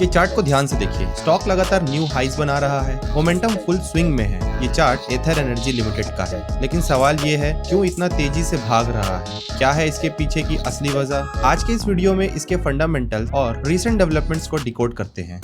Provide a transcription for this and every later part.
ये चार्ट को ध्यान से देखिए, स्टॉक लगातार न्यू हाइज बना रहा है, मोमेंटम फुल स्विंग में है। ये चार्ट एथर एनर्जी लिमिटेड का है, लेकिन सवाल ये है क्यों इतना तेजी से भाग रहा है, क्या है इसके पीछे की असली वजह। आज के इस वीडियो में इसके फंडामेंटल्स और रीसेंट डेवलपमेंट्स को डिकोड करते हैं।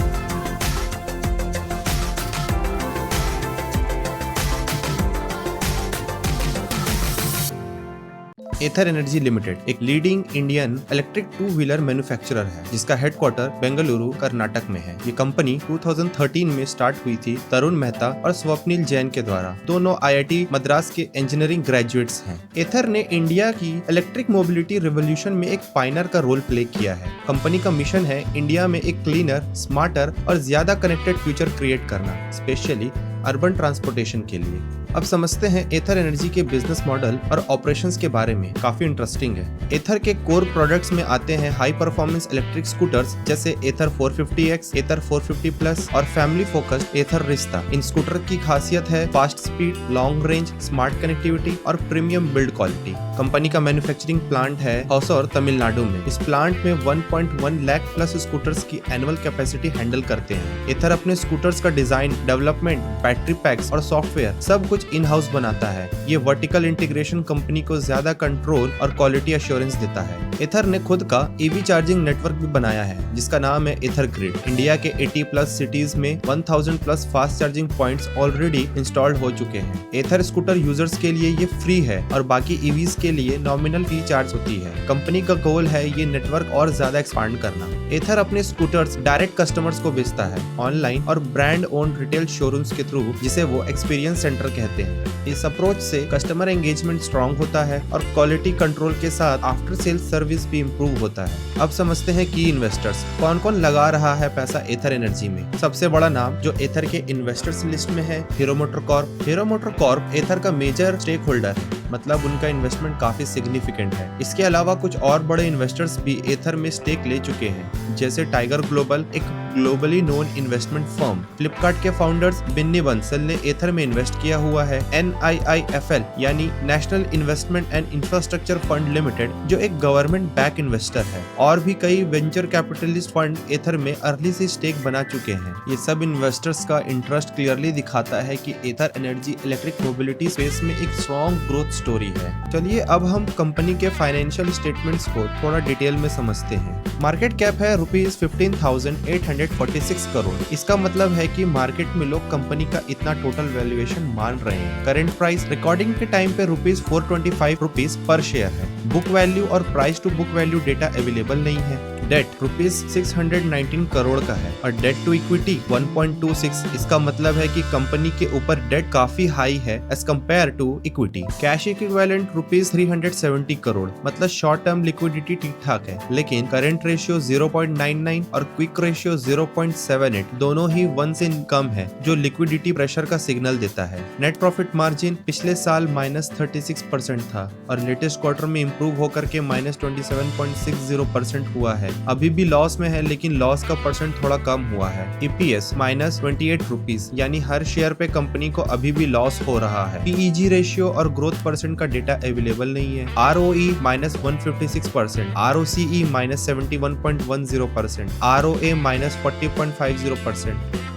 एथर एनर्जी लिमिटेड एक leading Indian electric two wheeler manufacturer है, जिसका हेडक्वार्टर बेंगलुरु कर्नाटक में है। ये कंपनी 2013 में स्टार्ट हुई थी तरुण मेहता और स्वप्निल जैन के द्वारा। दोनों IIT मद्रास के इंजीनियरिंग ग्रेजुएट्स हैं। एथर ने इंडिया की इलेक्ट्रिक मोबिलिटी रिवोल्यूशन में एक पायनर का रोल प्ले किया है। कंपनी का मिशन है इंडिया में एक क्लीनर, स्मार्टर और ज्यादा कनेक्टेड फ्यूचर क्रिएट करना, स्पेशली अर्बन ट्रांसपोर्टेशन के लिए। अब समझते हैं एथर एनर्जी के बिजनेस मॉडल और ऑपरेशंस के बारे में। काफी इंटरेस्टिंग है। एथर के कोर प्रोडक्ट्स में आते हैं हाई परफॉर्मेंस इलेक्ट्रिक स्कूटर्स जैसे एथर 450X, एथर 450 प्लस और फैमिली फोकस्ड एथर रिश्ता। इन स्कूटर की खासियत है fast speed, long range, smart connectivity और प्रीमियम बिल्ड क्वालिटी। कंपनी का मैन्युफैक्चरिंग प्लांट है होसोर, तमिलनाडु में। इस प्लांट में 1.1 लाख प्लस स्कूटर्स की एनुअल कैपेसिटी हैंडल करते हैं। एथर अपने स्कूटर्स का डिजाइन, डेवलपमेंट, बैटरी पैक्स और सॉफ्टवेयर सब कुछ इन हाउस बनाता है। ये वर्टिकल इंटीग्रेशन कंपनी को ज्यादा कंट्रोल और क्वालिटी एश्योरेंस देता है। एथर ने खुद का EV चार्जिंग नेटवर्क भी बनाया है, जिसका नाम है एथर ग्रिड। इंडिया के 80 प्लस सिटीज में 1000 plus fast charging points already installed हो चुके हैं। एथर स्कूटर यूजर्स के लिए ये फ्री है और बाकी EVs के लिए नॉमिनल फी चार्ज होती है। कंपनी का गोल है ये नेटवर्क और ज्यादा एक्सपांड करना। एथर अपने स्कूटर्स डायरेक्ट कस्टमर्स को बेचता है, ऑनलाइन और ब्रांड ओन रिटेल शोरूम्स के थ्रू, जिसे वो एक्सपीरियंस सेंटर कहते हैं। इस अप्रोच से कस्टमर एंगेजमेंट स्ट्रॉन्ग होता है और क्वालिटी कंट्रोल के साथ आफ्टर सेल्स सर्विस भी इम्प्रूव होता है। अब समझते हैं की इन्वेस्टर्स, कौन कौन लगा रहा है पैसा एथर एनर्जी में। सबसे बड़ा नाम जो एथर के इन्वेस्टर्स लिस्ट में है, हीरो मोटर कॉर्प। हीरो मोटर कॉर्प एथर का मेजर स्टेक होल्डर है, मतलब उनका इन्वेस्टमेंट काफी सिग्निफिकेंट है। इसके अलावा कुछ और बड़े इन्वेस्टर्स भी एथर में स्टेक ले चुके हैं, जैसे टाइगर ग्लोबल, एक globally known investment firm. Flipkart के फाउंडर्स बिन्नी बंसल ने एथर में इन्वेस्ट किया हुआ है। NIIFL यानी national investment and infrastructure fund limited, जो एक गवर्नमेंट बैक इन्वेस्टर है। और भी कई वेंचर कैपिटलिस्ट फंड एथर में अर्ली से स्टेक बना चुके हैं। ये सब इन्वेस्टर्स का इंटरेस्ट क्लियरली दिखाता है कि एथर एनर्जी इलेक्ट्रिक मोबिलिटी स्पेस में एक स्ट्रॉन्ग ग्रोथ स्टोरी है। चलिए अब हम कंपनी के फाइनेंशियल स्टेटमेंट्स को थोड़ा डिटेल में समझते हैं। मार्केट कैप है ₹15,846 करोड़। इसका मतलब है कि मार्केट में लोग कंपनी का इतना टोटल वैल्यूएशन मान रहे हैं। करंट प्राइस रिकॉर्डिंग के टाइम पे ₹425 पर शेयर है। बुक वैल्यू और price to book value data available नहीं है। डेट ₹619 करोड़ का है और डेट टू इक्विटी 1.26। इसका मतलब है कि कंपनी के ऊपर डेट काफी हाई है as compare to equity. Cash equivalent ₹370 crore, मतलब शॉर्ट टर्म लिक्विडिटी ठीक ठाक है, लेकिन करंट रेशियो 0.99 और क्विक रेशियो 0.78 दोनों ही 1 से कम है, जो लिक्विडिटी प्रेशर का सिग्नल देता है। नेट प्रॉफिट मार्जिन पिछले साल -36% था और लेटेस्ट क्वार्टर में इम्प्रूव होकर के -27.60% हुआ है। अभी भी लॉस में है, लेकिन लॉस का परसेंट थोड़ा कम हुआ है। EPS -28 यानी हर शेयर पे कंपनी को अभी भी लॉस हो रहा है। PEG रेशियो और ग्रोथ परसेंट का डेटा अवेलेबल नहीं है। ROE -156%, ROCE -71.10%, ROA -40.50%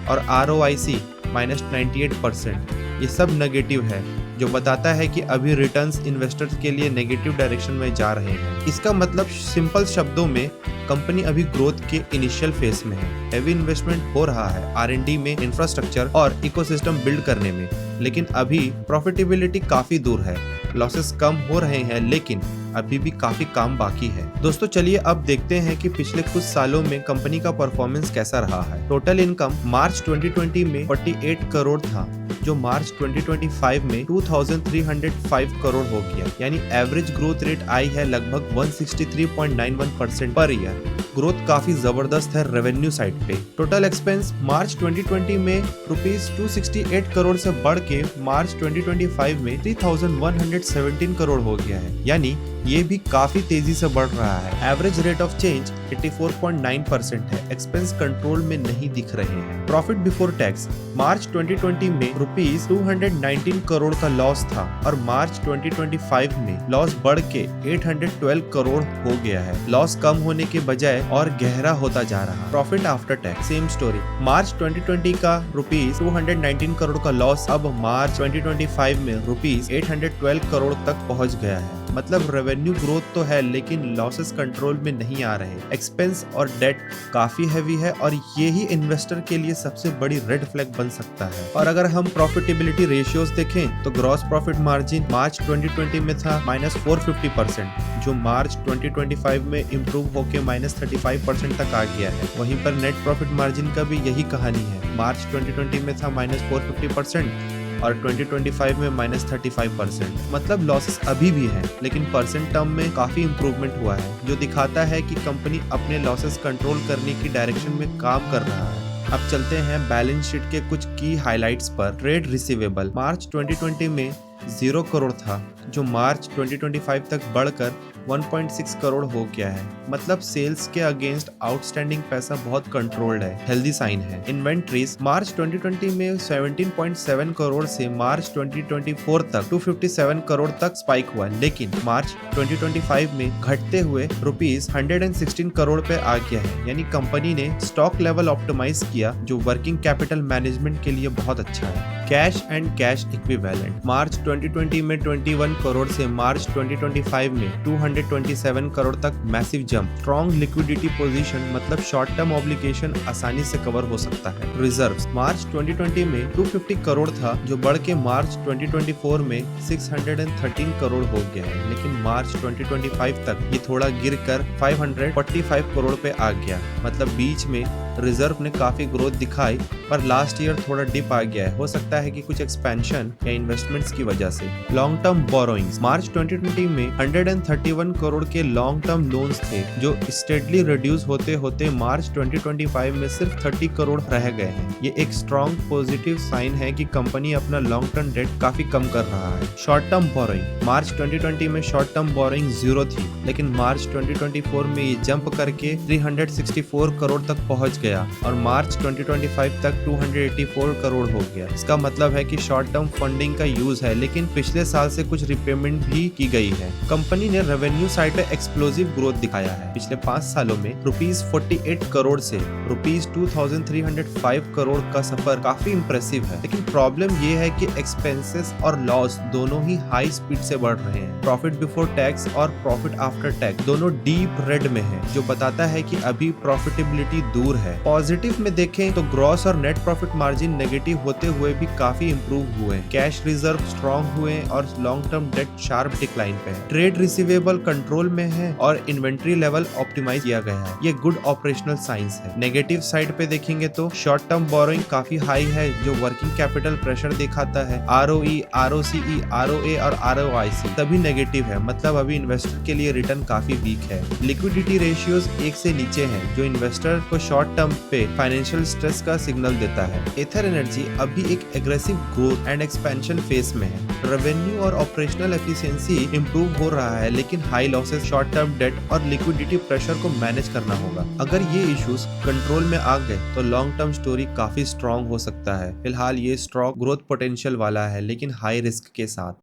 और ROIC -98%। ये सब नेगेटिव है, जो बताता है कि अभी रिटर्न्स इन्वेस्टर्स के लिए नेगेटिव डायरेक्शन में जा रहे हैं। इसका मतलब सिंपल शब्दों में कंपनी अभी ग्रोथ के इनिशियल फेज में है। हेवी इन्वेस्टमेंट हो रहा है R&D में, इंफ्रास्ट्रक्चर और इकोसिस्टम बिल्ड करने में, लेकिन अभी प्रॉफिटेबिलिटी काफी दूर है। लॉसेस कम हो रहे हैं, लेकिन अभी भी काफी काम बाकी है। दोस्तों चलिए अब देखते हैं कि पिछले कुछ सालों में कंपनी का परफॉर्मेंस कैसा रहा है। टोटल इनकम मार्च 2020 में 48 करोड़ था, जो मार्च 2025 में 2305 करोड़ हो गया, यानी एवरेज ग्रोथ रेट आई है लगभग 163.91% पर ईयर। ग्रोथ काफी जबरदस्त है रेवेन्यू साइड पे। टोटल एक्सपेंस मार्च 2020 में ₹268 करोड़ से बढ़ के मार्च 2025 में 3117 करोड़ हो गया है, यानी ये भी काफी तेजी से बढ़ रहा है। एवरेज रेट ऑफ चेंज 84.9% है। एक्सपेंस कंट्रोल में नहीं दिख रहे हैं। प्रॉफिट बिफोर टैक्स मार्च 2020 में रुपीज 219 करोड़ का लॉस था और मार्च 2025 में लॉस बढ़ के 812 करोड़ हो गया है। लॉस कम होने के बजाय और गहरा होता जा रहा। Profit after tax same story. March 2020 का रुपीज 219 करोड़ का लॉस अब मार्च 2025 में रुपीज 812 करोड़ तक पहुंच गया है। मतलब रेवेन्यू ग्रोथ तो है लेकिन लॉसेस कंट्रोल में नहीं आ रहे। एक्सपेंस और डेट काफी हैवी है और ये ही इन्वेस्टर के लिए सबसे बड़ी रेड फ्लैग बन सकता है। और अगर हम प्रॉफिटेबिलिटी रेशियोज देखें तो ग्रॉस प्रॉफिट मार्जिन मार्च 2020 में था -450%, जो मार्च 2025 में इम्प्रूव होकर -35% तक आ गया है। वहीं पर नेट प्रॉफिट मार्जिन का भी यही कहानी है। मार्च 2020 में था -450% और 2025 में -35%। मतलब लॉसेस अभी भी हैं लेकिन परसेंट टर्म में काफी इंप्रूवमेंट हुआ है, जो दिखाता है कि कंपनी अपने लॉसेस कंट्रोल करने की डायरेक्शन में काम कर रहा है। अब चलते हैं बैलेंस शीट के कुछ की हाइलाइट्स पर। ट्रेड रिसीवेबल मार्च 2020 में 0 करोड़ था, जो मार्च 2025 तक बढ़कर 1.6 करोड़ हो गया है। मतलब सेल्स के अगेंस्ट आउटस्टैंडिंग पैसा बहुत कंट्रोल्ड है, हेल्दी साइन है। इन्वेंट्रीज मार्च 2020 में 17.7 करोड़ से मार्च 2024 तक 257 करोड़ तक स्पाइक हुआ, लेकिन मार्च 2025 में घटते हुए रुपीज 116 करोड़ पे आ गया है। यानी कंपनी ने स्टॉक लेवल ऑप्टिमाइज किया, जो वर्किंग कैपिटल मैनेजमेंट के लिए बहुत अच्छा है। कैश एंड कैश इक्विवेलेंट मार्च 2020 में 21 करोड़ से मार्च 2025 में 227 करोड़ तक massive jump. Strong liquidity position, मतलब शॉर्ट टर्म ऑब्लिगेशन आसानी से कवर हो सकता है। रिजर्व्स मार्च 2020 में 250 करोड़ था, जो बढ़ के मार्च 2024 में 613 करोड़ हो गया है, लेकिन मार्च 2025 तक ये थोड़ा गिरकर 545 करोड़ पे आ गया। मतलब बीच में रिजर्व ने काफी ग्रोथ दिखाई, पर लास्ट ईयर थोड़ा डिप आ गया है। हो सकता है कि कुछ एक्सपेंशन या इन्वेस्टमेंट्स की वजह से। लॉन्ग टर्म बोरोइंग्स मार्च 2020 में 131 करोड़ के लॉन्ग टर्म लोन्स थे, जो स्टेडली रिड्यूस होते होते मार्च 2025 में सिर्फ 30 करोड़ रह गए हैं। ये एक स्ट्रॉन्ग पॉजिटिव साइन है कि कंपनी अपना लॉन्ग टर्म डेट काफी कम कर रहा है। शॉर्ट टर्म बोरोइंग मार्च 2020 में शॉर्ट टर्म बोरोइंग 0 थी, लेकिन मार्च 2024 में ये जंप करके 364 करोड़ तक पहुंच गया और मार्च 2025 तक 284 करोड़ हो गया। इसका मतलब है कि शॉर्ट टर्म फंडिंग का यूज है, लेकिन पिछले साल से कुछ रिपेमेंट भी की गई है। कंपनी ने रेवेन्यू साइड पे एक्सप्लोसिव ग्रोथ दिखाया है। पिछले 5 सालों में रुपीज 48 करोड़ से रुपीज 2305 करोड़ का सफर काफी इंप्रेसिव है, लेकिन प्रॉब्लम ये है कि एक्सपेंसेस और लॉस दोनों ही हाई स्पीड से बढ़ रहे हैं। प्रॉफिट बिफोर टैक्स और प्रॉफिट आफ्टर टैक्स दोनों डीप रेड में है, जो बताता है कि अभी प्रॉफिटेबिलिटी दूर है। पॉजिटिव में देखें तो ग्रॉस और नेट प्रॉफिट मार्जिन नेगेटिव होते हुए भी काफी इंप्रूव हुए। कैश रिजर्व स्ट्रॉन्ग हुए और long term debt sharp decline पे है। ट्रेड रिसीवेबल कंट्रोल में है और इन्वेंट्री लेवल ऑप्टिमाइज किया गया है। ये गुड ऑपरेशनल साइंस है। नेगेटिव साइड पे देखेंगे तो शॉर्ट टर्म बोरोइंग काफी हाई है, जो वर्किंग कैपिटल प्रेशर दिखाता है। ROE, ROCE, ROA और ROIC सभी नेगेटिव है, मतलब अभी इन्वेस्टर के लिए रिटर्न काफी वीक है। लिक्विडिटी रेशियोज 1 से नीचे है, जो इन्वेस्टर को शॉर्ट टर्म पे फाइनेंशियल स्ट्रेस का सिग्नल देता है। एथर एनर्जी अभी एक aggressive growth and expansion phase में है। रेवेन्यू और ऑपरेशनल एफिशिएंसी इंप्रूव हो रहा है, लेकिन high losses, short term debt और लिक्विडिटी प्रेशर को मैनेज करना होगा। अगर ये इश्यूज कंट्रोल में आ गए तो लॉन्ग टर्म स्टोरी काफी स्ट्रॉन्ग हो सकता है। फिलहाल ये स्ट्रॉन्ग ग्रोथ पोटेंशियल वाला है, लेकिन हाई रिस्क के साथ।